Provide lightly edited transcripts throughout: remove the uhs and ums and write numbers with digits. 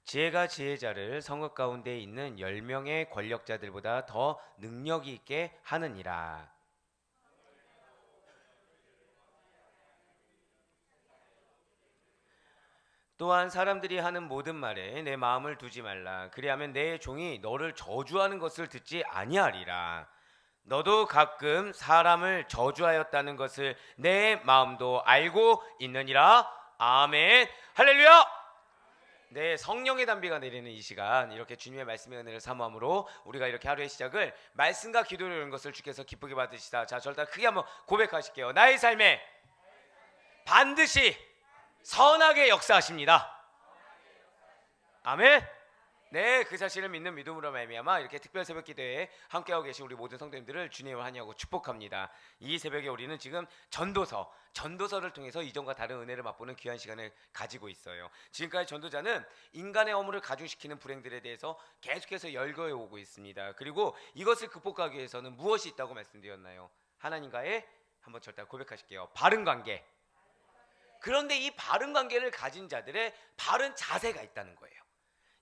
지혜가 지혜자를 성읍 가운데 있는 10명의 권력자들보다 더 능력이 있게 하느니라. 또한 사람들이 하는 모든 말에 내 마음을 두지 말라. 그리하면 내 종이 너를 저주하는 것을 듣지 아니하리라. 너도 가끔 사람을 저주하였다는 것을 내 마음도 알고 있느니라. 아멘. 할렐루야. 네, 성령의 담비가 내리는 이 시간, 이렇게 주님의 말씀의 은혜를 사모함으로 우리가 이렇게 하루의 시작을 말씀과 기도로 이런 것을 주께서 기쁘게 받으시다. 자, 저를 따라 크게 한번 고백하실게요. 나의 삶에 반드시 선하게 역사하십니다. 아멘. 네, 그 사실을 믿는 믿음으로 말미암아 이렇게 특별 새벽 기도에 함께하고 계신 우리 모든 성도님들을 주님을 환영하고 축복합니다. 이 새벽에 우리는 지금 전도서를 통해서 이전과 다른 은혜를 맛보는 귀한 시간을 가지고 있어요. 지금까지 전도자는 인간의 허물을 가중시키는 불행들에 대해서 계속해서 열거해 오고 있습니다. 그리고 이것을 극복하기 위해서는 무엇이 있다고 말씀드렸나요? 하나님과의, 한번 절대 고백하실게요, 바른 관계. 그런데 이 바른 관계를 가진 자들의 바른 자세가 있다는 거예요.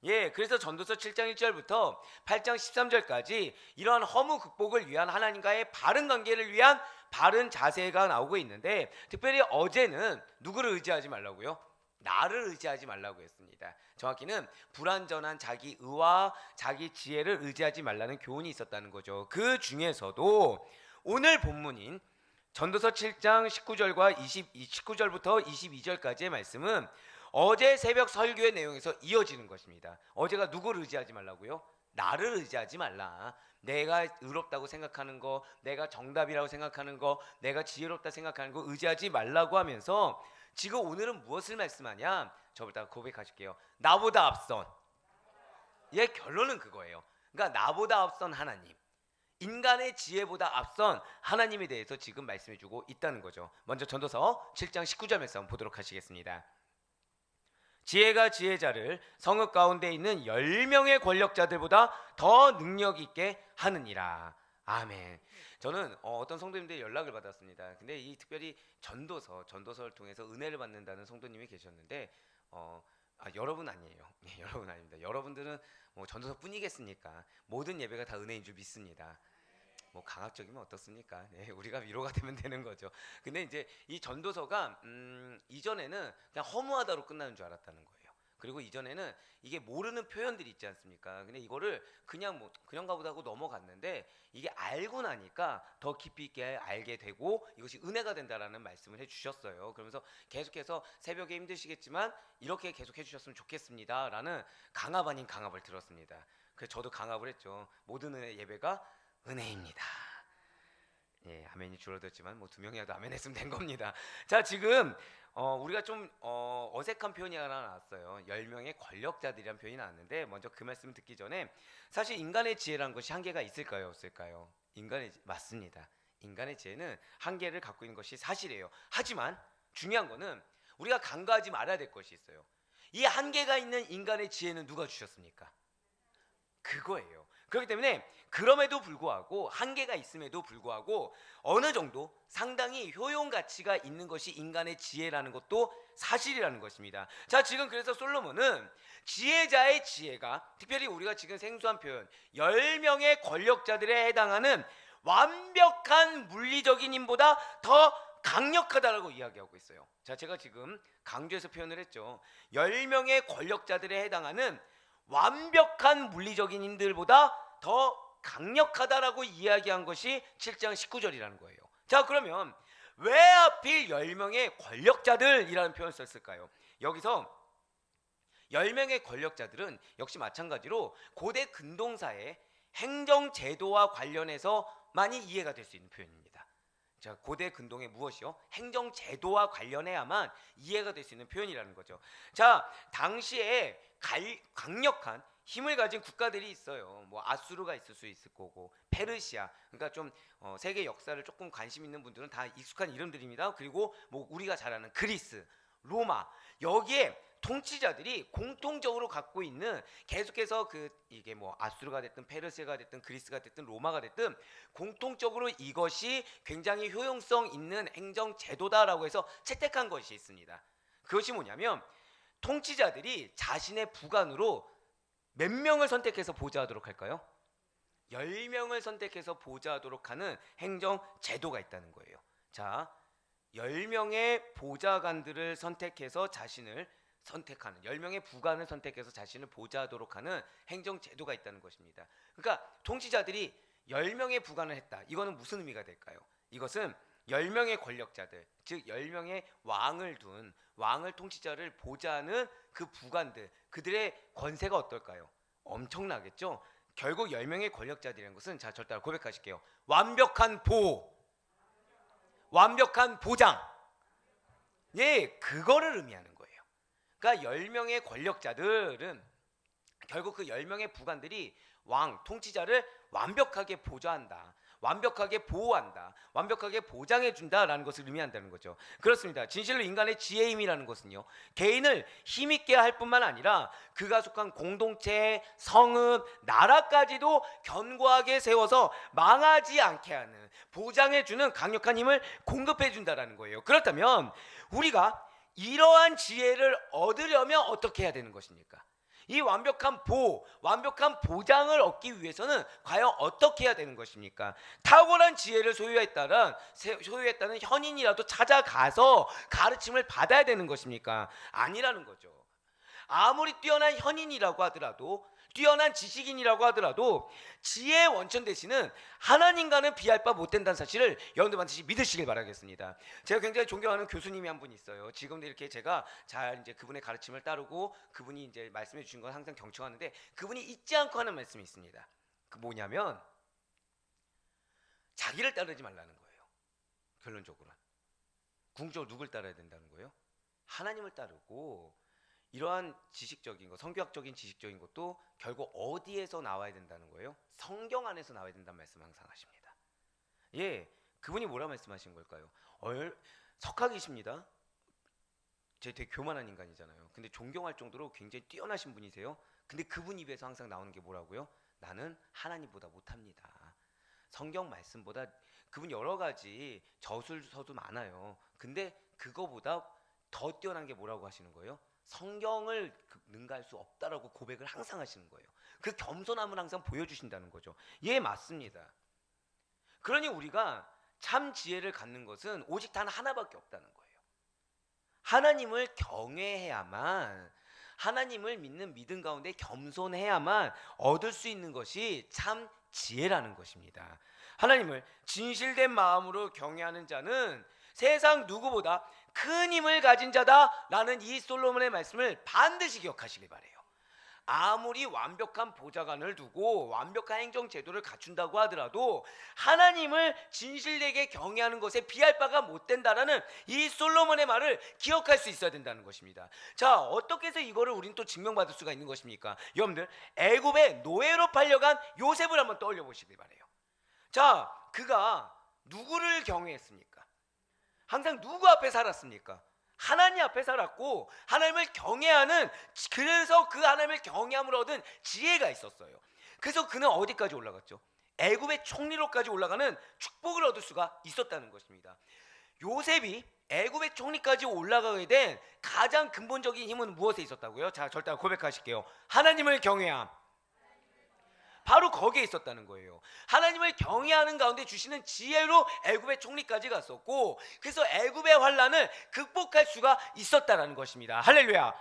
예, 그래서 전도서 7장 1절부터 8장 13절까지 이러한 허무 극복을 위한 하나님과의 바른 관계를 위한 바른 자세가 나오고 있는데, 특별히 어제는 누구를 의지하지 말라고요? 나를 의지하지 말라고 했습니다. 정확히는 불완전한 자기 의와 자기 지혜를 의지하지 말라는 교훈이 있었다는 거죠. 그 중에서도 오늘 본문인 전도서 7장 19절부터 22절까지의 말씀은 어제 새벽 설교의 내용에서 이어지는 것입니다. 어제가 누구를 의지하지 말라고요? 나를 의지하지 말라. 내가 의롭다고 생각하는 거, 내가 정답이라고 생각하는 거, 내가 지혜롭다 생각하는 거 의지하지 말라고 하면서, 지금 오늘은 무엇을 말씀하냐? 저부터 고백하실게요. 나보다 앞선. 예, 결론은 그거예요. 그러니까 나보다 앞선 하나님, 인간의 지혜보다 앞선 하나님에 대해서 지금 말씀해주고 있다는 거죠. 먼저 전도서 7장 19절 말씀 보도록 하시겠습니다. 지혜가 지혜자를 성읍 가운데 있는 10명의 권력자들보다 더 능력 있게 하느니라. 아멘. 저는 어떤 성도님들의 연락을 받았습니다. 근데 이 특별히 전도서를 통해서 은혜를 받는다는 성도님이 계셨는데, 여러분 아니에요. 네, 여러분 아닙니다. 여러분들은 뭐 전도서뿐이겠습니까? 모든 예배가 다 은혜인 줄 믿습니다. 뭐 강압적이면 어떻습니까? 네, 우리가 위로가 되면 되는 거죠. 근데 이제 이 전도서가 이전에는 그냥 허무하다로 끝나는 줄 알았다는 거예요. 그리고 이전에는 이게 모르는 표현들이 있지 않습니까? 근데 이거를 그냥 그런가 보다 하고 넘어갔는데, 이게 알고 나니까 더 깊이 있게 알게 되고 이것이 은혜가 된다라는 말씀을 해주셨어요. 그러면서 계속해서 새벽에 힘드시겠지만 이렇게 계속 해주셨으면 좋겠습니다라는 강압 아닌 강압을 들었습니다. 그래서 저도 강압을 했죠. 모든 은혜 예배가 은혜입니다. 예, 아멘이 줄어들었지만 뭐 2명이라도 아멘 했으면 된 겁니다. 자, 지금 우리가 좀 어색한 표현이 하나 나왔어요. 10명의 권력자들이라는 표현이 나왔는데, 먼저 그 말씀을 듣기 전에, 사실 인간의 지혜라는 것이 한계가 있을까요, 없을까요? 맞습니다. 인간의 지혜는 한계를 갖고 있는 것이 사실이에요. 하지만 중요한 거는 우리가 간과하지 말아야 될 것이 있어요. 이 한계가 있는 인간의 지혜는 누가 주셨습니까? 그거예요. 그렇기 때문에 그럼에도 불구하고, 한계가 있음에도 불구하고 어느 정도 상당히 효용 가치가 있는 것이 인간의 지혜라는 것도 사실이라는 것입니다. 자, 지금 그래서 솔로몬은 지혜자의 지혜가, 특별히 우리가 지금 생소한 표현 10명의 권력자들에 해당하는 완벽한 물리적인 힘보다 더 강력하다라고 이야기하고 있어요. 자, 제가 지금 강조해서 표현을 했죠. 10명의 권력자들에 해당하는 완벽한 물리적인 힘들보다 더 강력하다라고 이야기한 것이 7장 19절이라는 거예요. 자, 그러면 왜 하필 10명의 권력자들이라는 표현을 썼을까요? 여기서 10명의 권력자들은 역시 마찬가지로 고대 근동사의 행정제도와 관련해서 많이 이해가 될 수 있는 표현입니다. 자, 고대 근동의 무엇이요? 행정제도와 관련해야만 이해가 될 수 있는 표현이라는 거죠. 자, 당시에 강력한 힘을 가진 국가들이 있어요. 뭐 아수르가 있을 수 있을 거고, 페르시아, 그러니까 좀 세계 역사를 조금 관심 있는 분들은 다 익숙한 이름들입니다. 그리고 뭐 우리가 잘 아는 그리스, 로마, 여기에 통치자들이 공통적으로 갖고 있는, 계속해서 이게 뭐 아수르가 됐든 페르시아가 됐든 그리스가 됐든 로마가 됐든 공통적으로 이것이 굉장히 효용성 있는 행정 제도다라고 해서 채택한 것이 있습니다. 그것이 뭐냐면 통치자들이 자신의 부관으로 몇 명을 선택해서 보좌하도록 할까요? 10명을 선택해서 보좌하도록 하는 행정 제도가 있다는 거예요. 자, 10명의 보좌관들을 선택해서 자신을 선택하는 10명의 부관을 선택해서 자신을 보좌하도록 하는 행정 제도가 있다는 것입니다. 그러니까 통치자들이 10명의 부관을 했다. 이거는 무슨 의미가 될까요? 이것은 10명의 권력자들, 즉 10명의 왕을 통치자를 보좌하는 그 부관들, 그들의 권세가 어떨까요? 엄청나겠죠? 결국 10명의 권력자들이라는 것은, 자, 절대 고백하실게요. 완벽한 보호, 완벽한 보장, 예, 그거를 의미하는 거예요. 그러니까 10명의 권력자들은 결국 그 10명의 부관들이 왕, 통치자를 완벽하게 보좌한다, 완벽하게 보호한다, 완벽하게 보장해준다라는 것을 의미한다는 거죠. 그렇습니다. 진실로 인간의 지혜의 힘이라는 것은요, 개인을 힘있게 할 뿐만 아니라 그가 속한 공동체, 성읍, 나라까지도 견고하게 세워서 망하지 않게 하는, 보장해주는 강력한 힘을 공급해준다라는 거예요. 그렇다면 우리가 이러한 지혜를 얻으려면 어떻게 해야 되는 것입니까? 이 완벽한 보호, 완벽한 보장을 얻기 위해서는 과연 어떻게 해야 되는 것입니까? 탁월한 지혜를 소유했다는 현인이라도 찾아가서 가르침을 받아야 되는 것입니까? 아니라는 거죠. 아무리 뛰어난 현인이라고 하더라도, 뛰어난 지식인이라고 하더라도 지혜의 원천 대신은 하나님과는 비할 바 못된다는 사실을 여러분들 반드시 믿으시길 바라겠습니다. 제가 굉장히 존경하는 교수님이 한 분 있어요. 지금도 이렇게 제가 잘 이제 그분의 가르침을 따르고 그분이 이제 말씀해 주신 건 항상 경청하는데, 그분이 잊지 않고 하는 말씀이 있습니다. 그 뭐냐면 자기를 따르지 말라는 거예요. 결론적으로 궁극적으로 누굴 따라야 된다는 거예요? 하나님을 따르고, 이러한 지식적인 것, 성교학적인 지식적인 것도 결국 어디에서 나와야 된다는 거예요? 성경 안에서 나와야 된다는 말씀을 항상 하십니다. 예, 그분이 뭐라 말씀하신 걸까요? 석학이십니다. 제 되게 교만한 인간이잖아요. 근데 존경할 정도로 굉장히 뛰어나신 분이세요. 근데 그분 입에서 항상 나오는 게 뭐라고요? 나는 하나님보다 못합니다. 성경 말씀보다, 그분 여러 가지 저술서도 많아요. 근데 그거보다 더 뛰어난 게 뭐라고 하시는 거예요? 성경을 능가할 수 없다라고 고백을 항상 하시는 거예요. 그 겸손함을 항상 보여주신다는 거죠. 예, 맞습니다. 그러니 우리가 참 지혜를 갖는 것은 오직 단 하나밖에 없다는 거예요. 하나님을 경외해야만, 하나님을 믿는 믿음 가운데 겸손해야만 얻을 수 있는 것이 참 지혜라는 것입니다. 하나님을 진실된 마음으로 경외하는 자는 세상 누구보다 큰 힘을 가진 자다라는 이 솔로몬의 말씀을 반드시 기억하시길 바래요. 아무리 완벽한 보좌관을 두고 완벽한 행정 제도를 갖춘다고 하더라도 하나님을 진실되게 경외하는 것에 비할 바가 못 된다라는 이 솔로몬의 말을 기억할 수 있어야 된다는 것입니다. 자, 어떻게 해서 이거를 우리는 또 증명받을 수가 있는 것입니까? 여러분들, 애굽의 노예로 팔려간 요셉을 한번 떠올려 보시길 바래요. 자, 그가 누구를 경외했습니까? 항상 누구 앞에 살았습니까? 하나님 앞에 살았고, 하나님을 경외하는, 그래서 그 하나님을 경외함으로 얻은 지혜가 있었어요. 그래서 그는 어디까지 올라갔죠? 애굽의 총리로까지 올라가는 축복을 얻을 수가 있었다는 것입니다. 요셉이 애굽의 총리까지 올라가게 된 가장 근본적인 힘은 무엇에 있었다고요? 자, 절대 고백하실게요. 하나님을 경외함. 바로 거기에 있었다는 거예요. 하나님을 경외하는 가운데 주시는 지혜로 애굽의 총리까지 갔었고, 그래서 애굽의 환란을 극복할 수가 있었다는 것입니다. 할렐루야.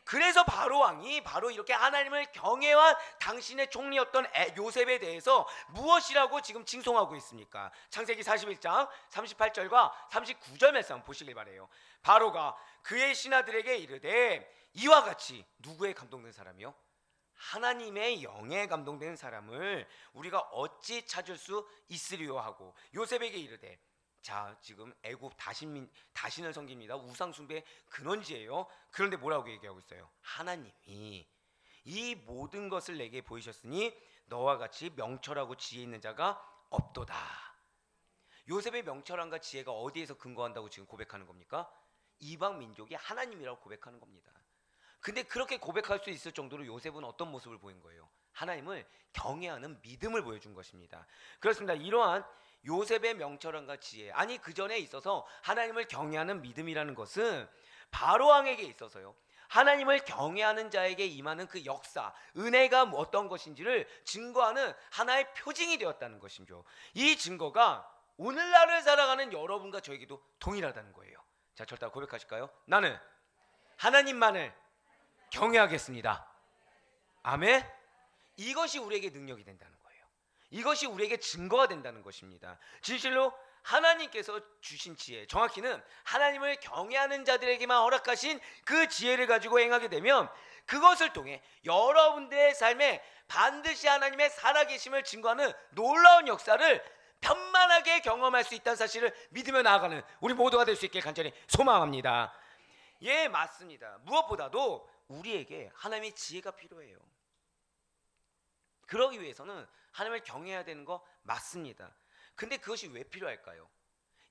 그래서 바로 왕이 바로 이렇게 하나님을 경외한 당신의 총리였던 요셉에 대해서 무엇이라고 지금 칭송하고 있습니까? 창세기 41장 38절과 39절 말씀 보시길 바래요. 바로가 그의 신하들에게 이르되, 이와 같이 누구의 감동된 사람이요? 하나님의 영에 감동된 사람을 우리가 어찌 찾을 수 있으리요 하고 요셉에게 이르되, 자, 지금 애굽 다신을 섬깁니다. 우상 숭배 근원지예요. 그런데 뭐라고 얘기하고 있어요? 하나님이 이 모든 것을 내게 보이셨으니 너와 같이 명철하고 지혜 있는 자가 없도다. 요셉의 명철함과 지혜가 어디에서 근거한다고 지금 고백하는 겁니까? 이방 민족이 하나님이라고 고백하는 겁니다. 근데 그렇게 고백할 수 있을 정도로 요셉은 어떤 모습을 보인 거예요? 하나님을 경외하는 믿음을 보여준 것입니다. 그렇습니다. 이러한 요셉의 명철함과 지혜, 아니 그 전에 있어서 하나님을 경외하는 믿음이라는 것은 바로 왕에게 있어서요, 하나님을 경외하는 자에게 임하는 그 역사, 은혜가 어떤 것인지를 증거하는 하나의 표징이 되었다는 것이죠. 이 증거가 오늘날을 살아가는 여러분과 저에게도 동일하다는 거예요. 자, 절대 고백하실까요? 나는 하나님만을 경외하겠습니다. 아멘. 이것이 우리에게 능력이 된다는 거예요. 이것이 우리에게 증거가 된다는 것입니다. 진실로 하나님께서 주신 지혜, 정확히는 하나님을 경외하는 자들에게만 허락하신 그 지혜를 가지고 행하게 되면 그것을 통해 여러분들의 삶에 반드시 하나님의 살아계심을 증거하는 놀라운 역사를 편만하게 경험할 수 있다는 사실을 믿으며 나아가는 우리 모두가 될 수 있길 간절히 소망합니다. 예, 맞습니다. 무엇보다도 우리에게 하나님의 지혜가 필요해요. 그러기 위해서는 하나님을 경외해야 되는 거 맞습니다. 근데 그것이 왜 필요할까요?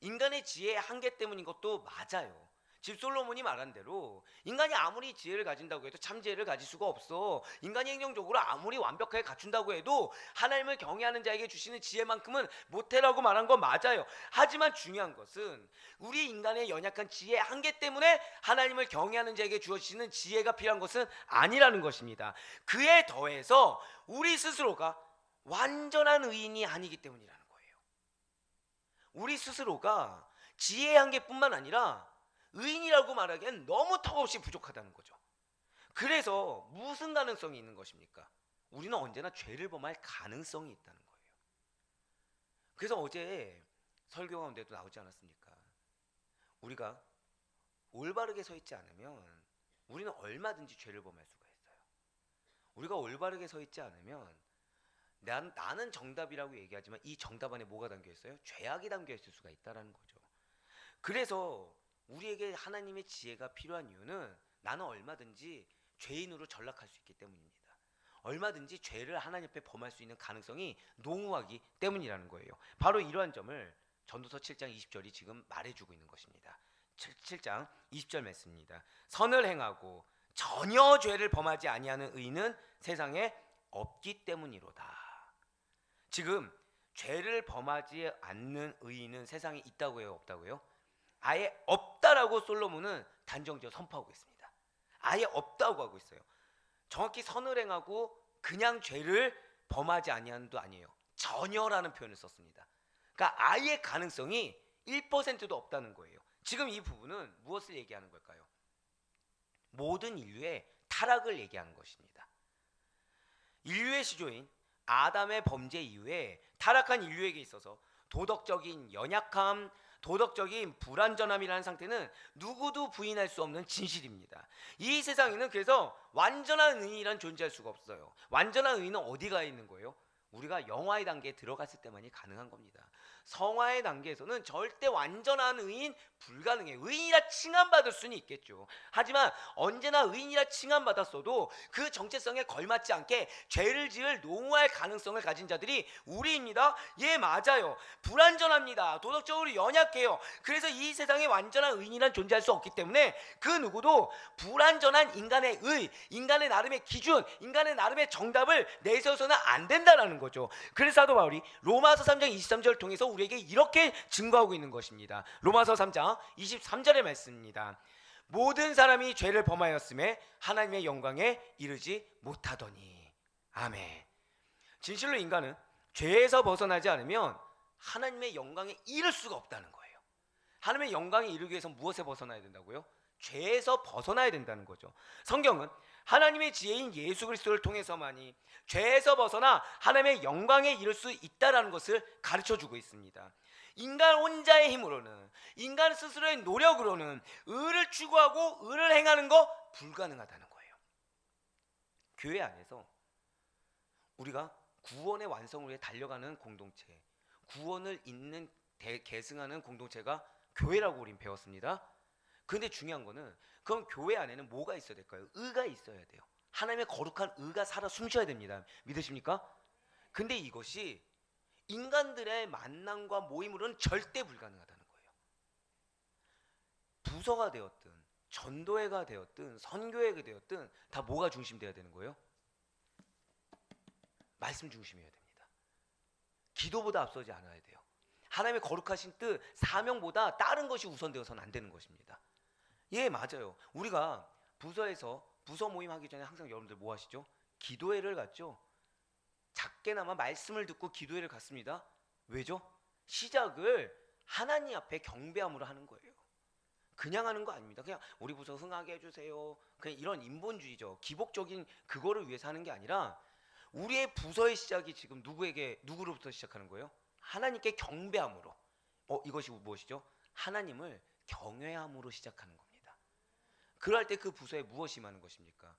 인간의 지혜의 한계 때문인 것도 맞아요. 지금 솔로몬이 말한 대로 인간이 아무리 지혜를 가진다고 해도 참 지혜를 가질 수가 없어. 인간이 행정적으로 아무리 완벽하게 갖춘다고 해도 하나님을 경외하는 자에게 주시는 지혜만큼은 못해라고 말한 건 맞아요. 하지만 중요한 것은 우리 인간의 연약한 지혜의 한계 때문에 하나님을 경외하는 자에게 주어지는 지혜가 필요한 것은 아니라는 것입니다. 그에 더해서 우리 스스로가 완전한 의인이 아니기 때문이라는 거예요. 우리 스스로가 지혜의 한계뿐만 아니라 의인이라고 말하기엔 너무 턱없이 부족하다는 거죠. 그래서 무슨 가능성이 있는 것입니까? 우리는 언제나 죄를 범할 가능성이 있다는 거예요. 그래서 어제 설교 가운데도 나오지 않았습니까? 우리가 올바르게 서 있지 않으면 우리는 얼마든지 죄를 범할 수가 있어요. 우리가 올바르게 서 있지 않으면 나는 정답이라고 얘기하지만 이 정답 안에 뭐가 담겨 있어요? 죄악이 담겨 있을 수가 있다는 거죠. 그래서 우리에게 하나님의 지혜가 필요한 이유는 나는 얼마든지 죄인으로 전락할 수 있기 때문입니다. 얼마든지 죄를 하나님 앞에 범할 수 있는 가능성이 농후하기 때문이라는 거예요. 바로 이러한 점을 전도서 7장 20절이 지금 말해주고 있는 것입니다. 7장 20절 말씀입니다. 선을 행하고 전혀 죄를 범하지 아니하는 의인은 세상에 없기 때문이로다. 지금 죄를 범하지 않는 의인은 세상에 있다고 해요, 없다고요? 아예 없다라고 솔로몬은 단정지어 선포하고 있습니다. 아예 없다고 하고 있어요. 정확히 선을 행하고 그냥 죄를 범하지 아니하는도 아니에요. 전혀라는 표현을 썼습니다. 그러니까 아예 가능성이 1%도 없다는 거예요. 지금 이 부분은 무엇을 얘기하는 걸까요? 모든 인류의 타락을 얘기하는 것입니다. 인류의 시조인 아담의 범죄 이후에 타락한 인류에게 있어서 도덕적인 연약함, 도덕적인 불완전함이라는 상태는 누구도 부인할 수 없는 진실입니다. 이 세상에는 그래서 완전한 의인이란 존재할 수가 없어요. 완전한 의인은 어디가 있는 거예요? 우리가 영화의 단계에 들어갔을 때만이 가능한 겁니다. 성화의 단계에서는 절대 완전한 의인 불가능해요. 의인이라 칭함받을 수는 있겠죠. 하지만 언제나 의인이라 칭함받았어도 그 정체성에 걸맞지 않게 죄를 지을 농후할 가능성을 가진 자들이 우리입니다. 예, 맞아요. 불완전합니다. 도덕적으로 연약해요. 그래서 이 세상에 완전한 의인이란 존재할 수 없기 때문에 그 누구도 불완전한 인간의 의, 인간의 나름의 기준, 인간의 나름의 정답을 내세워서는 안 된다는 거죠. 그래서 사도 바울이 로마서 3장 23절 통해서 우리에게 이렇게 증거하고 있는 것입니다. 로마서 3장 23절의 말씀입니다. 모든 사람이 죄를 범하였음에 하나님의 영광에 이르지 못하더니. 아멘. 진실로 인간은 죄에서 벗어나지 않으면 하나님의 영광에 이를 수가 없다는 거예요. 하나님의 영광에 이르기 위해서 무엇에 벗어나야 된다고요? 죄에서 벗어나야 된다는 거죠. 성경은 하나님의 지혜인 예수 그리스도를 통해서만이 죄에서 벗어나 하나님의 영광에 이를 수 있다는 것을 가르쳐주고 있습니다. 인간 혼자의 힘으로는, 인간 스스로의 노력으로는 의를 추구하고 의를 행하는 거 불가능하다는 거예요. 교회 안에서 우리가 구원의 완성을 위해 달려가는 공동체, 구원을 잇는 계승하는 공동체가 교회라고 우린 배웠습니다. 그런데 중요한 거는 그럼 교회 안에는 뭐가 있어야 될까요? 의가 있어야 돼요. 하나님의 거룩한 의가 살아 숨쉬어야 됩니다. 믿으십니까? 근데 이것이 인간들의 만남과 모임으로는 절대 불가능하다는 거예요. 부서가 되었든 전도회가 되었든 선교회가 되었든 다 뭐가 중심되어야 되는 거예요? 말씀 중심이어야 됩니다. 기도보다 앞서지 않아야 돼요. 하나님의 거룩하신 뜻, 사명보다 다른 것이 우선되어서는 안 되는 것입니다. 예, 맞아요. 우리가 부서에서 부서 모임 하기 전에 항상 여러분들 뭐 하시죠? 기도회를 갔죠. 작게나마 말씀을 듣고 기도회를 갔습니다. 왜죠? 시작을 하나님 앞에 경배함으로 하는 거예요. 그냥 하는 거 아닙니다. 그냥 우리 부서 흥하게 해주세요. 그냥 이런 인본주의죠. 기복적인 그거를 위해서 하는 게 아니라 우리의 부서의 시작이 지금 누구로부터 시작하는 거예요? 하나님께 경배함으로. 이것이 무엇이죠? 하나님을 경외함으로 시작하는 겁니다. 그럴 때 그 부서에 무엇이 임하는 것입니까?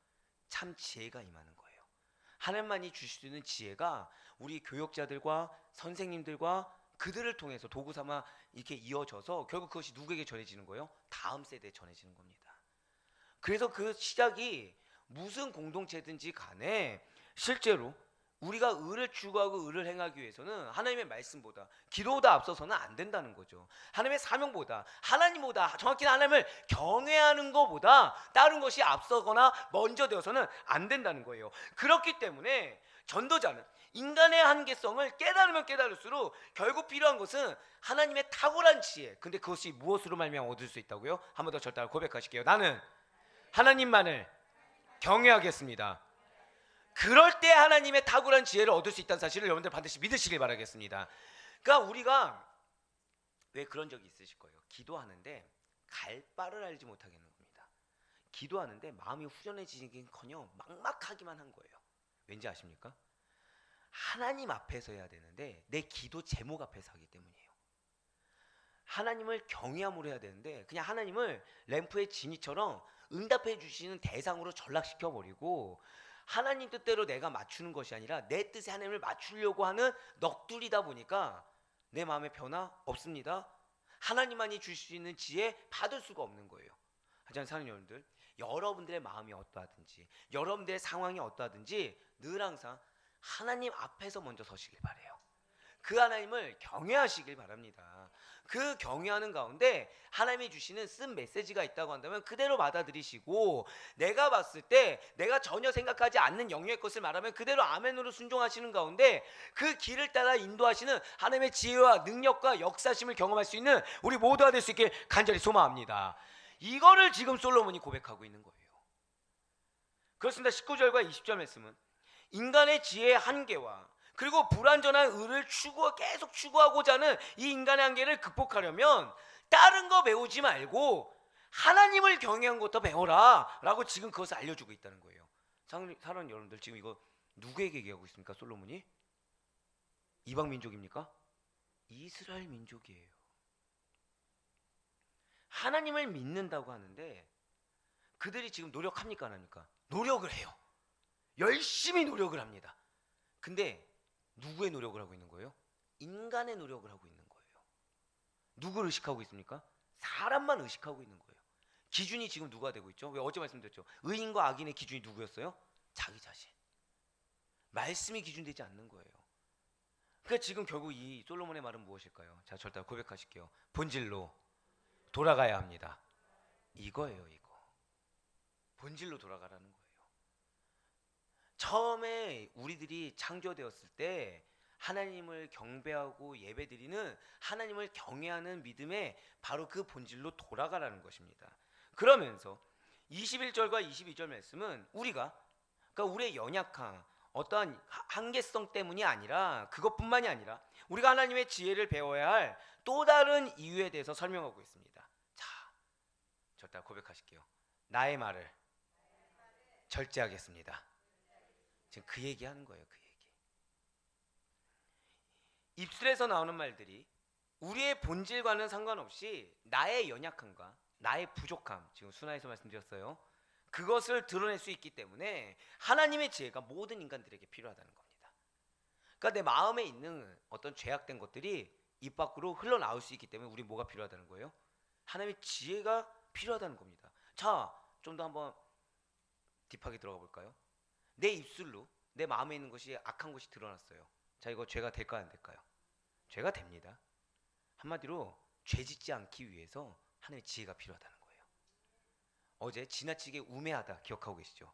참 지혜가 임하는 거예요. 하나님만이 주실 수 있는 지혜가 우리 교역자들과 선생님들과 그들을 통해서 도구 삼아 이렇게 이어져서 결국 그것이 누구에게 전해지는 거예요? 다음 세대에 전해지는 겁니다. 그래서 그 시작이 무슨 공동체든지 간에 실제로 우리가 의를 추구하고 의를 행하기 위해서는 하나님의 말씀보다 기도보다 앞서서는 안 된다는 거죠. 하나님의 사명보다 하나님보다 정확히 하나님을 경외하는 것보다 다른 것이 앞서거나 먼저 되어서는 안 된다는 거예요. 그렇기 때문에 전도자는 인간의 한계성을 깨달으면 깨달을수록 결국 필요한 것은 하나님의 탁월한 지혜. 근데 그것이 무엇으로 말미암아 얻을 수 있다고요? 한 번 더 절대 고백하실게요. 나는 하나님만을 경외하겠습니다. 그럴 때 하나님의 탁월한 지혜를 얻을 수 있다는 사실을 여러분들 반드시 믿으시길 바라겠습니다. 그러니까 우리가 왜 그런 적이 있으실 거예요. 기도하는데 갈 바를 알지 못하겠는 겁니다. 기도하는데 마음이 후련해지긴커녕 막막하기만 한 거예요. 왠지 아십니까? 하나님 앞에서 해야 되는데 내 기도 제목 앞에서 하기 때문이에요. 하나님을 경외함으로 해야 되는데 그냥 하나님을 램프의 지니처럼 응답해 주시는 대상으로 전락시켜 버리고 하나님 뜻대로 내가 맞추는 것이 아니라 내 뜻에 하나님을 맞추려고 하는 넋두리다 보니까 내 마음에 변화 없습니다. 하나님만이 주실 수 있는 지혜 받을 수가 없는 거예요. 하지만 사랑하는 여러분들, 여러분들의 마음이 어떠하든지 여러분들의 상황이 어떠하든지 늘 항상 하나님 앞에서 먼저 서시길 바래요. 그 하나님을 경외하시길 바랍니다. 그 경외하는 가운데 하나님이 주시는 쓴 메시지가 있다고 한다면 그대로 받아들이시고, 내가 봤을 때 내가 전혀 생각하지 않는 영역의 것을 말하면 그대로 아멘으로 순종하시는 가운데 그 길을 따라 인도하시는 하나님의 지혜와 능력과 역사심을 경험할 수 있는 우리 모두가 될 수 있길 간절히 소망합니다. 이거를 지금 솔로몬이 고백하고 있는 거예요. 그렇습니다. 19절과 20절 말씀은 인간의 지혜의 한계와 그리고 불완전한 의를 계속 추구하고자 하는 이 인간의 한계를 극복하려면 다른 거 배우지 말고 하나님을 경외한 것부터 배워라 라고 지금 그것을 알려주고 있다는 거예요. 사랑하는 여러분들, 지금 이거 누구에게 얘기하고 있습니까? 솔로몬이? 이방 민족입니까? 이스라엘 민족이에요. 하나님을 믿는다고 하는데 그들이 지금 노력합니까? 안 합니까? 노력을 해요. 열심히 노력을 합니다. 근데 누구의 노력을 하고 있는 거예요? 인간의 노력을 하고 있는 거예요. 누구를 의식하고 있습니까? 사람만 의식하고 있는 거예요. 기준이 지금 누가 되고 있죠? 왜 어제 말씀드렸죠? 의인과 악인의 기준이 누구였어요? 자기 자신. 말씀이 기준되지 않는 거예요. 그러니까 지금 결국 이 솔로몬의 말은 무엇일까요? 자, 절대 고백하실게요. 본질로 돌아가야 합니다. 이거예요, 이거. 본질로 돌아가라는 거예요. 처음에 우리들이 창조되었을 때 하나님을 경배하고 예배드리는, 하나님을 경외하는 믿음에 바로 그 본질로 돌아가라는 것입니다. 그러면서 21절과 22절 말씀은 그러니까 우리의 연약함, 어떠한 한계성 때문이 아니라, 그것뿐만이 아니라 우리가 하나님의 지혜를 배워야 할 또 다른 이유에 대해서 설명하고 있습니다. 자, 절대 고백하실게요. 나의 말을 절제하겠습니다. 지금 그 얘기하는 거예요. 그 얘기. 입술에서 나오는 말들이 우리의 본질과는 상관없이 나의 연약함과 나의 부족함, 지금 순화해서 말씀드렸어요. 그것을 드러낼 수 있기 때문에 하나님의 지혜가 모든 인간들에게 필요하다는 겁니다. 그러니까 내 마음에 있는 어떤 죄악된 것들이 입 밖으로 흘러나올 수 있기 때문에 우리 뭐가 필요하다는 거예요? 하나님의 지혜가 필요하다는 겁니다. 자, 좀 더 한번 딥하게 들어가 볼까요? 내 입술로 내 마음에 있는 것이 악한 것이 드러났어요. 자, 이거 죄가 될까요, 안 될까요? 죄가 됩니다. 한마디로 죄 짓지 않기 위해서 하나님의 지혜가 필요하다는 거예요. 어제 지나치게 우매하다 기억하고 계시죠?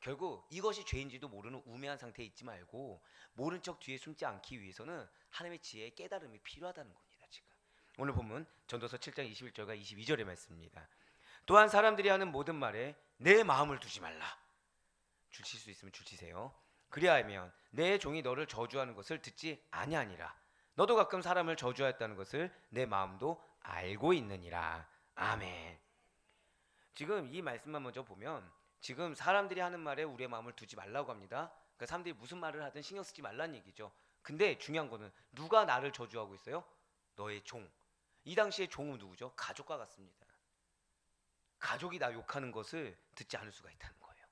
결국 이것이 죄인지도 모르는 우매한 상태에 있지 말고 모른 척 뒤에 숨지 않기 위해서는 하나님의 지혜의 깨달음이 필요하다는 겁니다. 지금 오늘 본문 전도서 7장 21절과 22절의 말씀입니다. 또한 사람들이 하는 모든 말에 내 마음을 두지 말라. 줄칠 수 있으면 줄치세요. 그리하면 내 종이 너를 저주하는 것을 듣지 아니하니라. 너도 가끔 사람을 저주하였다는 것을 내 마음도 알고 있느니라. 아멘. 지금 이 말씀만 먼저 보면 지금 사람들이 하는 말에 우리의 마음을 두지 말라고 합니다. 그러니까 사람들이 무슨 말을 하든 신경 쓰지 말라는 얘기죠. 근데 중요한 거는 누가 나를 저주하고 있어요? 너의 종. 이 당시에 종은 누구죠? 가족과 같습니다. 가족이 나 욕하는 것을 듣지 않을 수가 있다는 거예요.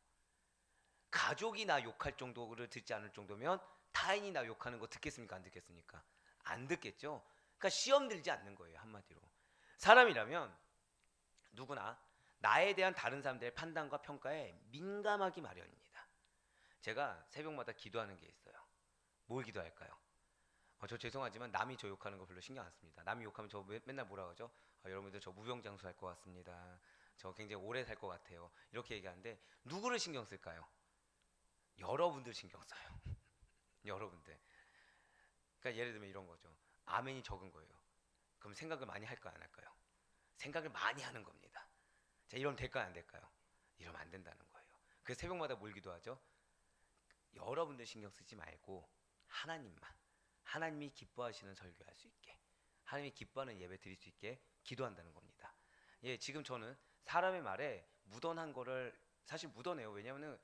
가족이 나 욕할 정도를 듣지 않을 정도면 타인이 나 욕하는 거 듣겠습니까? 안 듣겠습니까? 안 듣겠죠. 그러니까 시험 들지 않는 거예요. 한마디로 사람이라면 누구나 나에 대한 다른 사람들의 판단과 평가에 민감하기 마련입니다. 제가 새벽마다 기도하는 게 있어요. 뭘 기도할까요? 저 죄송하지만 남이 저 욕하는 거 별로 신경 안 씁니다. 남이 욕하면 저 맨날 뭐라 그러죠? 여러분들 저 무병장수 할 것 같습니다. 저 굉장히 오래 살 것 같아요. 이렇게 얘기하는데 누구를 신경 쓸까요? 여러분들 신경 써요. 여러분들. 그러니까 예를 들면 이런 거죠. 아멘이 적은 거예요. 그럼 생각을 많이 할까요? 안 할까요? 생각을 많이 하는 겁니다. 자, 이러면 될까요? 안 될까요? 이러면 안 된다는 거예요. 그래서 새벽마다 뭘 기도하죠? 여러분들 신경 쓰지 말고 하나님만, 하나님이 기뻐하시는 설교할 수 있게, 하나님이 기뻐하는 예배 드릴 수 있게 기도한다는 겁니다. 예, 지금 저는 사람의 말에 묻어난 거를 사실 묻어내요. 왜냐하면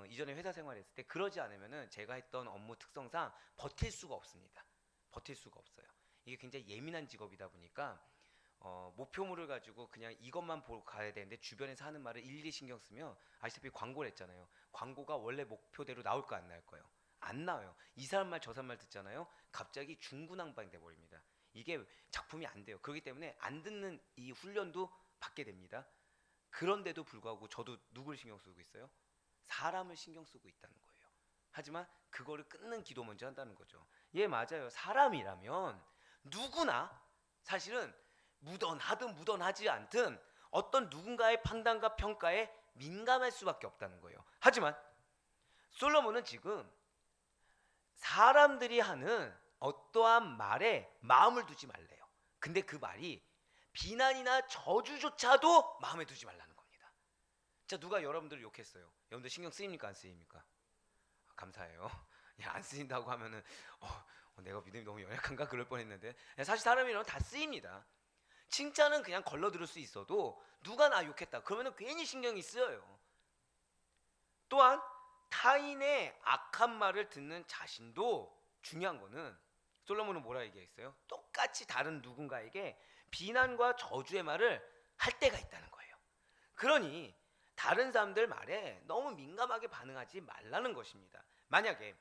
이전에 회사 생활했을 때 그러지 않으면은 제가 했던 업무 특성상 버틸 수가 없습니다. 버틸 수가 없어요. 이게 굉장히 예민한 직업이다 보니까 목표물을 가지고 그냥 이것만 보고 가야 되는데 주변에서 하는 말을 일일이 신경 쓰면 아시다시피 광고를 했잖아요. 광고가 원래 목표대로 나올까 안 나올 거예요? 안 나와요. 이 사람 말 저 사람 말 듣잖아요. 갑자기 중구난방이 돼버립니다. 이게 작품이 안 돼요. 그렇기 때문에 안 듣는 이 훈련도 받게 됩니다. 그런데도 불구하고 저도 누굴 신경 쓰고 있어요? 사람을 신경 쓰고 있다는 거예요. 하지만 그거를 끊는 기도 먼저 한다는 거죠. 예, 맞아요. 사람이라면 누구나 사실은 묻어나든 묻어나지 않든 어떤 누군가의 판단과 평가에 민감할 수밖에 없다는 거예요. 하지만 솔로몬은 지금 사람들이 하는 어떠한 말에 마음을 두지 말래요. 근데 그 말이 비난이나 저주조차도 마음에 두지 말라는 겁니다. 자, 누가 여러분들을 욕했어요. 여러분들 신경 쓰입니까? 안 쓰입니까? 감사해요. 안 쓰인다고 하면은 내가 믿음이 너무 연약한가 그럴 뻔했는데 사실 사람이라면 다 쓰입니다. 칭찬은 그냥 걸러 들을 수 있어도 누가 나 욕했다 그러면은 괜히 신경이 쓰여요. 또한 타인의 악한 말을 듣는 자신도 중요한 거는 솔로몬은 뭐라 얘기했어요? 똑같이 다른 누군가에게 비난과 저주의 말을 할 때가 있다는 거예요. 그러니 다른 사람들 말에 너무 민감하게 반응하지 말라는 것입니다. 만약에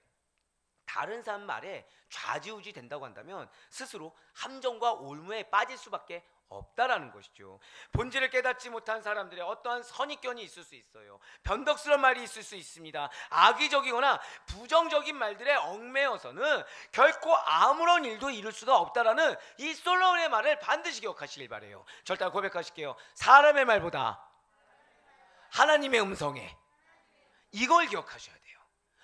다른 사람 말에 좌지우지 된다고 한다면 스스로 함정과 올무에 빠질 수밖에 없다라는 것이죠. 본질을 깨닫지 못한 사람들의 어떠한 선입견이 있을 수 있어요. 변덕스러운 말이 있을 수 있습니다. 악의적이거나 부정적인 말들에 얽매여서는 결코 아무런 일도 이룰 수가 없다라는 이 솔로몬의 말을 반드시 기억하시길 바래요. 절대 고백하실게요. 사람의 말보다 하나님의 음성에 이걸 기억하셔야 돼요.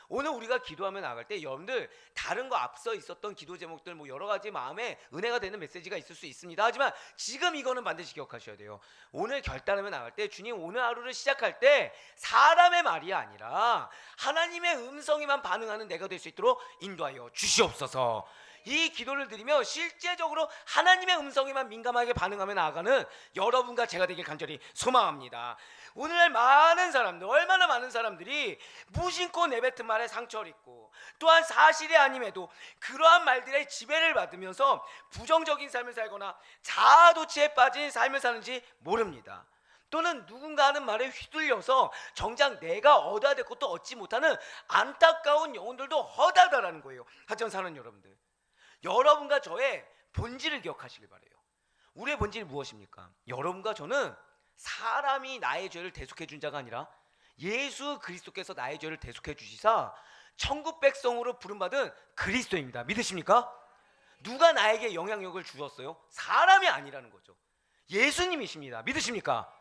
오늘 우리가 기도하며 나갈 때 여러분들 다른 거 앞서 있었던 기도 제목들 뭐 여러 가지 마음에 은혜가 되는 메시지가 있을 수 있습니다. 하지만 지금 이거는 반드시 기억하셔야 돼요. 오늘 결단하며 나갈 때 주님 오늘 하루를 시작할 때 사람의 말이 아니라 하나님의 음성에만 반응하는 내가 될 수 있도록 인도하여 주시옵소서. 이 기도를 드리며 실제적으로 하나님의 음성에만 민감하게 반응하며 나아가는 여러분과 제가 되길 간절히 소망합니다. 오늘날 많은 사람들, 얼마나 많은 사람들이 무심코 내뱉은 말에 상처를 입고 또한 사실이 아님에도 그러한 말들의 지배를 받으면서 부정적인 삶을 살거나 자아도취에 빠진 삶을 사는지 모릅니다. 또는 누군가 하는 말에 휘둘려서 정작 내가 얻어야 될 것도 얻지 못하는 안타까운 영혼들도 허다하다라는 거예요. 하지만 사는 여러분들, 여러분과 저의 본질을 기억하시길 바래요. 우리의 본질이 무엇입니까? 여러분과 저는 사람이 나의 죄를 대속해 준 자가 아니라 예수 그리스도께서 나의 죄를 대속해 주시사 천국 백성으로 부름받은 그리스도입니다. 믿으십니까? 누가 나에게 영향력을 주었어요? 사람이 아니라는 거죠. 예수님이십니다. 믿으십니까?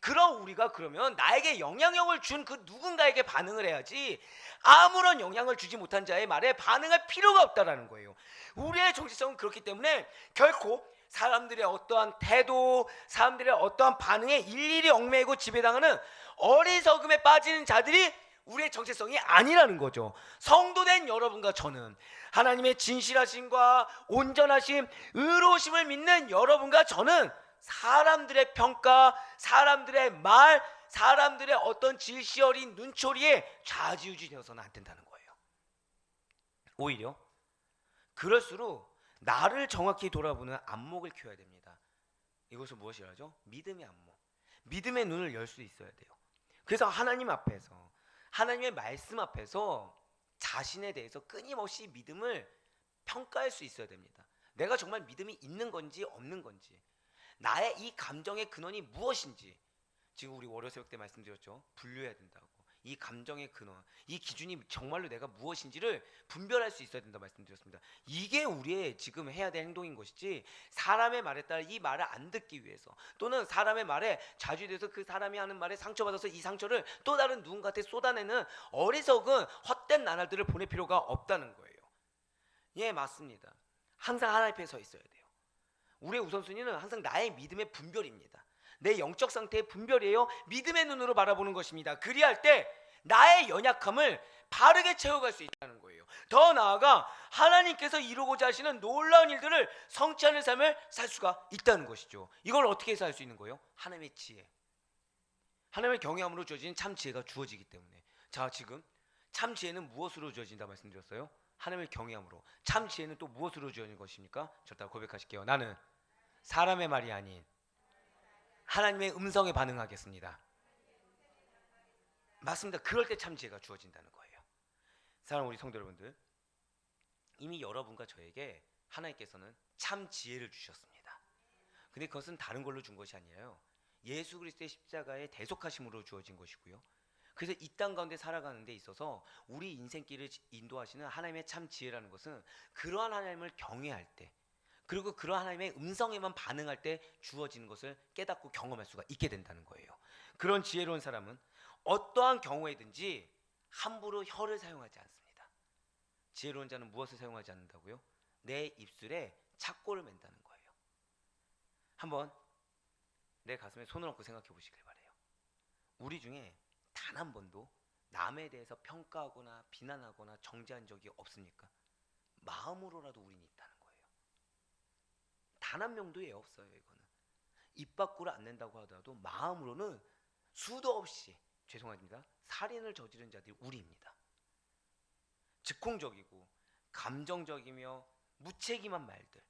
그럼 우리가 그러면 나에게 영향력을 준 그 누군가에게 반응을 해야지 아무런 영향을 주지 못한 자의 말에 반응할 필요가 없다라는 거예요. 우리의 정체성은 그렇기 때문에 결코 사람들의 어떠한 태도, 사람들의 어떠한 반응에 일일이 얽매이고 지배당하는 어리석음에 빠지는 자들이 우리의 정체성이 아니라는 거죠. 성도된 여러분과 저는 하나님의 진실하심과 온전하심, 의로우심을 믿는 여러분과 저는 사람들의 평가, 사람들의 말, 사람들의 어떤 질시 어린 눈초리에 좌지우지 되어서는 안 된다는 거예요. 오히려 그럴수록 나를 정확히 돌아보는 안목을 키워야 됩니다. 이것을 무엇이라 하죠? 믿음의 안목. 믿음의 눈을 열 수 있어야 돼요. 그래서 하나님 앞에서, 하나님의 말씀 앞에서 자신에 대해서 끊임없이 믿음을 평가할 수 있어야 됩니다. 내가 정말 믿음이 있는 건지 없는 건지, 나의 이 감정의 근원이 무엇인지, 지금 우리 월요 새벽 때 말씀드렸죠. 분류해야 된다고. 이 감정의 근원, 이 기준이 정말로 내가 무엇인지를 분별할 수 있어야 된다 말씀드렸습니다. 이게 우리의 지금 해야 될 행동인 것이지, 사람의 말에 따라 이 말을 안 듣기 위해서, 또는 사람의 말에 좌지우돼서 그 사람이 하는 말에 상처받아서 이 상처를 또 다른 누군가한테 쏟아내는 어리석은 헛된 나날들을 보낼 필요가 없다는 거예요. 예, 맞습니다. 항상 하나님 앞에 서 있어야 돼요. 우리의 우선순위는 항상 나의 믿음의 분별입니다. 내 영적 상태의 분별이에요. 믿음의 눈으로 바라보는 것입니다. 그리할 때 나의 연약함을 바르게 채워갈 수 있다는 거예요. 더 나아가 하나님께서 이루고자 하시는 놀라운 일들을 성취하는 삶을 살 수가 있다는 것이죠. 이걸 어떻게 해서 할 수 있는 거예요? 하나님의 지혜, 하나님의 경외함으로 주어진 참 지혜가 주어지기 때문에. 자, 지금 참 지혜는 무엇으로 주어진다 말씀드렸어요? 하나님을 경외함으로. 참 지혜는 또 무엇으로 주어진 것입니까? 저따 고백하실게요. 나는 사람의 말이 아닌 하나님의 음성에 반응하겠습니다. 맞습니다. 그럴 때 참 지혜가 주어진다는 거예요. 사랑하는 우리 성도 여러분들, 이미 여러분과 저에게 하나님께서는 참 지혜를 주셨습니다. 근데 그것은 다른 걸로 준 것이 아니에요. 예수 그리스도의 십자가의 대속하심으로 주어진 것이고요. 그래서 이 땅 가운데 살아가는 데 있어서 우리 인생길을 인도하시는 하나님의 참 지혜라는 것은 그러한 하나님을 경외할 때, 그리고 그러한 하나님의 음성에만 반응할 때 주어지는 것을 깨닫고 경험할 수가 있게 된다는 거예요. 그런 지혜로운 사람은 어떠한 경우에든지 함부로 혀를 사용하지 않습니다. 지혜로운 자는 무엇을 사용하지 않는다고요? 내 입술에 착고를 맨다는 거예요. 한번 내 가슴에 손을 얹고 생각해 보시길 바라요. 우리 중에 단 한 번도 남에 대해서 평가하거나 비난하거나 정죄한 적이 없습니까? 마음으로라도 우리는 있다는 거예요. 단 한 명도 예 없어요. 이거는 입 밖으로 안 낸다고 하더라도 마음으로는 수도 없이, 죄송합니다, 살인을 저지른 자들이 우리입니다. 즉흥적이고 감정적이며 무책임한 말들,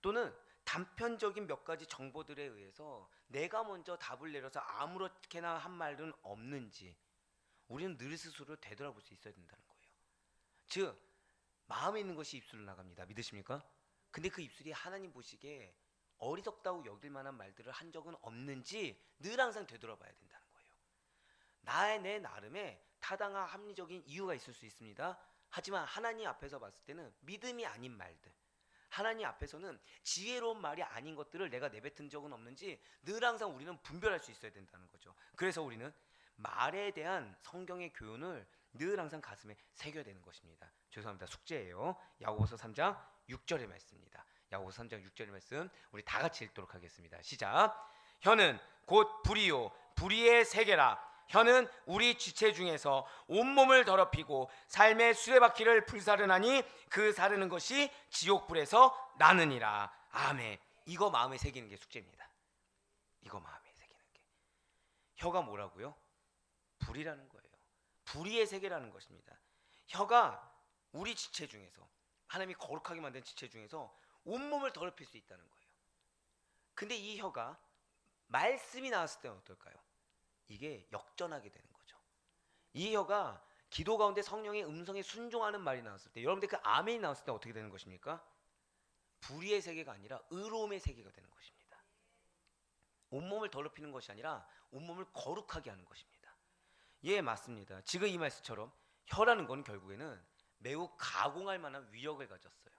또는 단편적인 몇 가지 정보들에 의해서 내가 먼저 답을 내려서 아무렇게나 한 말은 없는지 우리는 늘 스스로를 되돌아볼 수 있어야 된다는 거예요. 즉, 마음에 있는 것이 입술로 나갑니다. 믿으십니까? 근데 그 입술이 하나님 보시기에 어리석다고 여길 만한 말들을 한 적은 없는지 늘 항상 되돌아봐야 된다는 거예요. 내 나름의 타당한 합리적인 이유가 있을 수 있습니다. 하지만 하나님 앞에서 봤을 때는 믿음이 아닌 말들, 하나님 앞에서는 지혜로운 말이 아닌 것들을 내가 내뱉은 적은 없는지 늘 항상 우리는 분별할 수 있어야 된다는 거죠. 그래서 우리는 말에 대한 성경의 교훈을 늘 항상 가슴에 새겨야 되는 것입니다. 죄송합니다. 숙제예요. 야고보서 3장 6절의 말씀입니다. 야고보서 3장 6절의 말씀 우리 다 같이 읽도록 하겠습니다. 시작. 혀는 곧 불이요 불의의 세계라. 혀는 우리 지체 중에서 온몸을 더럽히고 삶의 수레바퀴를 불사르나니 그 사르는 것이 지옥불에서 나느니라. 아멘. 이거 마음에 새기는 게 숙제입니다. 이거 마음에 새기는 게. 혀가 뭐라고요? 불이라는 거예요. 불의의 세계라는 것입니다. 혀가 우리 지체 중에서, 하나님이 거룩하게 만든 지체 중에서 온몸을 더럽힐 수 있다는 거예요. 근데 이 혀가 말씀이 나왔을 때는 어떨까요? 이게 역전하게 되는 거죠. 이 혀가 기도 가운데 성령의 음성에 순종하는 말이 나왔을 때, 여러분들 그 아멘이 나왔을 때 어떻게 되는 것입니까? 불의의 세계가 아니라 의로움의 세계가 되는 것입니다. 온몸을 더럽히는 것이 아니라 온몸을 거룩하게 하는 것입니다. 예, 맞습니다. 지금 이 말씀처럼 혀라는 건 결국에는 매우 가공할 만한 위력을 가졌어요.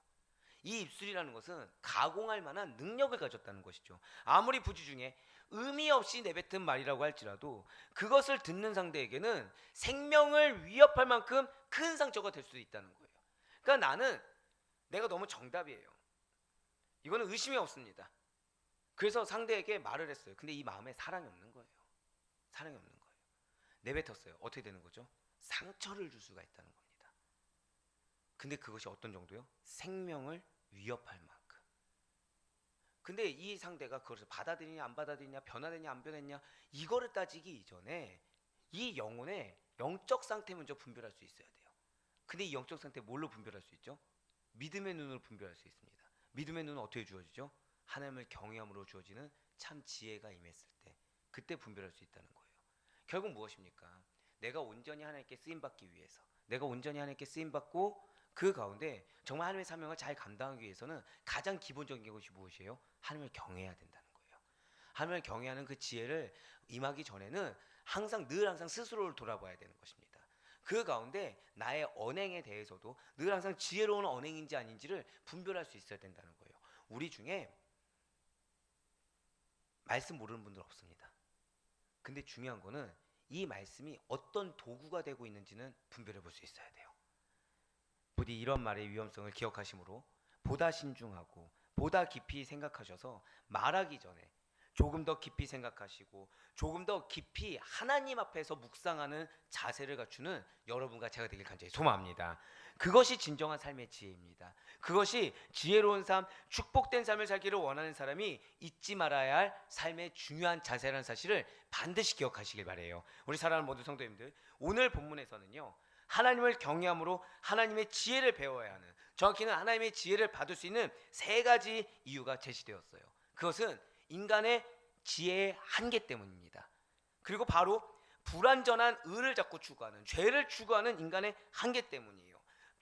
이 입술이라는 것은 가공할 만한 능력을 가졌다는 것이죠. 아무리 부지 중에 의미 없이 내뱉은 말이라고 할지라도 그것을 듣는 상대에게는 생명을 위협할 만큼 큰 상처가 될 수도 있다는 거예요. 그러니까 나는 내가 너무 정답이에요. 이거는 의심이 없습니다. 그래서 상대에게 말을 했어요. 근데 이 마음에 사랑이 없는 거예요. 사랑이 없는 거예요. 내뱉었어요. 어떻게 되는 거죠? 상처를 줄 수가 있다는 겁니다. 근데 그것이 어떤 정도요? 생명을 위협할 만큼. 근데 이 상대가 그것을 받아들이냐 안 받아들이냐, 변화되냐 안 변했냐, 이거를 따지기 이전에 이 영혼의 영적 상태 먼저 분별할 수 있어야 돼요. 근데 이 영적 상태 뭘로 분별할 수 있죠? 믿음의 눈으로 분별할 수 있습니다. 믿음의 눈은 어떻게 주어지죠? 하나님을 경외함으로 주어지는 참 지혜가 임했을 때, 그때 분별할 수 있다는 거예요. 결국 무엇입니까? 내가 온전히 하나님께 쓰임받기 위해서, 내가 온전히 하나님께 쓰임받고 그 가운데 정말 하나님의 사명을 잘 감당하기 위해서는 가장 기본적인 것이 무엇이에요? 하나님을 경외해야 된다는 거예요. 하나님을 경외하는 그 지혜를 임하기 전에는 늘 항상 스스로를 돌아봐야 되는 것입니다. 그 가운데 나의 언행에 대해서도 늘 항상 지혜로운 언행인지 아닌지를 분별할 수 있어야 된다는 거예요. 우리 중에 말씀 모르는 분들 없습니다. 근데 중요한 거는 이 말씀이 어떤 도구가 되고 있는지는 분별해 볼 수 있어야 돼요. 부디 이런 말의 위험성을 기억하심으로 보다 신중하고 보다 깊이 생각하셔서 말하기 전에 조금 더 깊이 생각하시고 조금 더 깊이 하나님 앞에서 묵상하는 자세를 갖추는 여러분과 제가 되길 간절히 소망합니다. 그것이 진정한 삶의 지혜입니다. 그것이 지혜로운 삶, 축복된 삶을 살기를 원하는 사람이 잊지 말아야 할 삶의 중요한 자세라는 사실을 반드시 기억하시길 바라요. 우리 사랑하는 모든 성도님들, 오늘 본문에서는요, 하나님을 경외함으로 하나님의 지혜를 배워야 하는, 정확히는 하나님의 지혜를 받을 수 있는 세 가지 이유가 제시되었어요. 그것은 인간의 지혜의 한계 때문입니다. 그리고 바로 불완전한 의를 자꾸 추구하는, 죄를 추구하는 인간의 한계 때문이에요.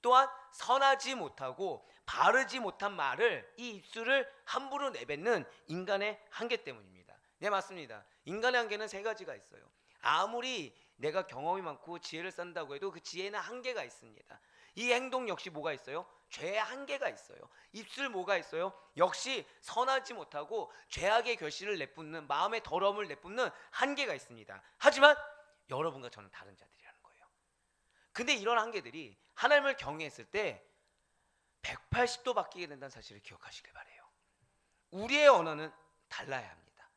또한 선하지 못하고 바르지 못한 말을, 이 입술을 함부로 내뱉는 인간의 한계 때문입니다. 네, 맞습니다. 인간의 한계는 세 가지가 있어요. 아무리 내가 경험이 많고 지혜를 쌓는다고 해도 그 지혜는 한계가 있습니다. 이 행동 역시 뭐가 있어요? 죄의 한계가 있어요. 입술 뭐가 있어요? 역시 선하지 못하고 죄악의 결실을 내뿜는, 마음의 더러움을 내뿜는 한계가 있습니다. 하지만 여러분과 저는 다른 자들이라는 거예요. 근데 이런 한계들이 하나님을 경외했을 때 180도 바뀌게 된다는 사실을 기억하시길 바라요. 우리의 언어는 달라야 합니다.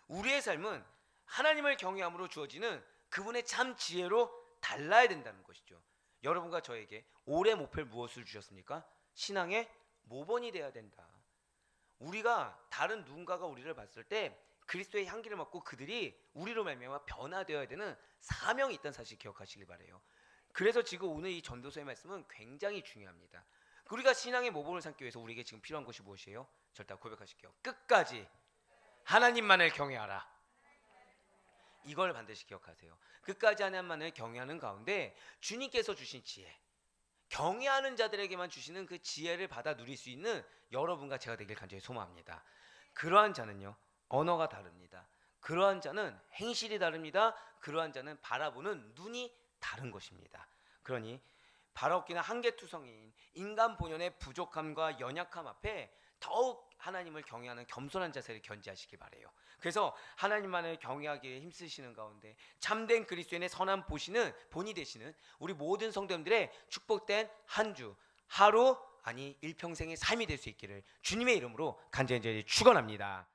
우리의 삶은 하나님을 경외함으로 주어지는 그분의 참 지혜로 달라야 된다는 것이죠. 여러분과 저에게 올해 목표를 무엇을 주셨습니까? 신앙의 모범이 되어야 된다. 우리가 다른 누군가가 우리를 봤을 때 그리스도의 향기를 맡고 그들이 우리로 말미암아 변화되어야 되는 사명이 있다는 사실 기억하시길 바라요. 그래서 지금 오늘 이 전도서의 말씀은 굉장히 중요합니다. 우리가 신앙의 모범을 삼기 위해서 우리에게 지금 필요한 것이 무엇이에요? 절대 고백하실게요. 끝까지 하나님만을 경외하라. 이걸 반드시 기억하세요. 끝까지 하나님만을 경외하는 가운데 주님께서 주신 지혜, 경외하는 자들에게만 주시는 그 지혜를 받아 누릴 수 있는 여러분과 제가 되길 간절히 소망합니다. 그러한 자는요, 언어가 다릅니다. 그러한 자는 행실이 다릅니다. 그러한 자는 바라보는 눈이 다른 것입니다. 그러니 바라옵기는 한계투성인 인간 본연의 부족함과 연약함 앞에 더욱 하나님을 경외하는 겸손한 자세를 견지하시기 바라요. 그래서 하나님만을 경외하기에 힘쓰시는 가운데 참된 그리스도인의 선한 본이 되시는 우리 모든 성도님들의 축복된 한 주, 하루, 아니 일평생의 삶이 될 수 있기를 주님의 이름으로 간절히 축원합니다.